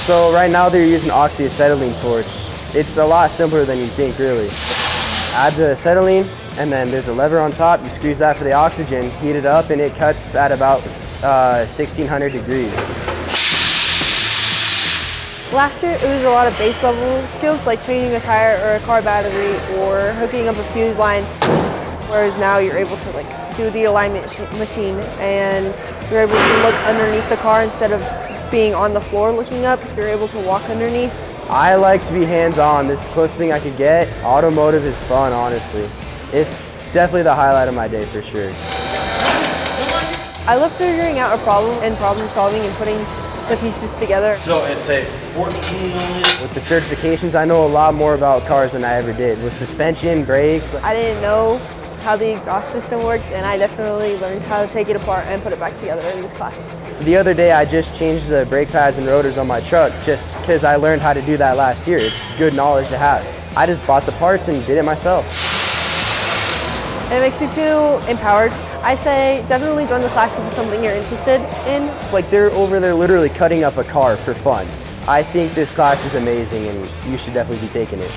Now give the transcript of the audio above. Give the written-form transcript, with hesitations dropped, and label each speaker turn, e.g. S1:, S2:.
S1: So right now they're using oxyacetylene torch. It's a lot simpler than you think, really. Add the acetylene, and then there's a lever on top. You squeeze that for the oxygen, heat it up, and it cuts at about 1600 degrees.
S2: Last year, it was a lot of base level skills like changing a tire or a car battery or hooking up a fuse line. Whereas now you're able to do the alignment machine, and you're able to look underneath the car instead of being on the floor looking up. You're able to walk underneath.
S1: I like to be hands-on. This is the closest thing I could get. Automotive is fun, honestly. It's definitely the highlight of my day for sure.
S2: I love figuring out a problem and problem solving and putting the pieces together.
S3: So it's a 14.
S1: With the certifications, I know a lot more about cars than I ever did. With suspension, brakes.
S2: I didn't know how the exhaust system worked, and I definitely learned how to take it apart and put it back together in this class.
S1: The other day, I just changed the brake pads and rotors on my truck just because I learned how to do that last year. It's good knowledge to have. I just bought the parts and did it myself.
S2: And it makes me feel empowered. I say definitely join the class if it's something you're interested in.
S1: Like, they're over there literally cutting up a car for fun. I think this class is amazing and you should definitely be taking it.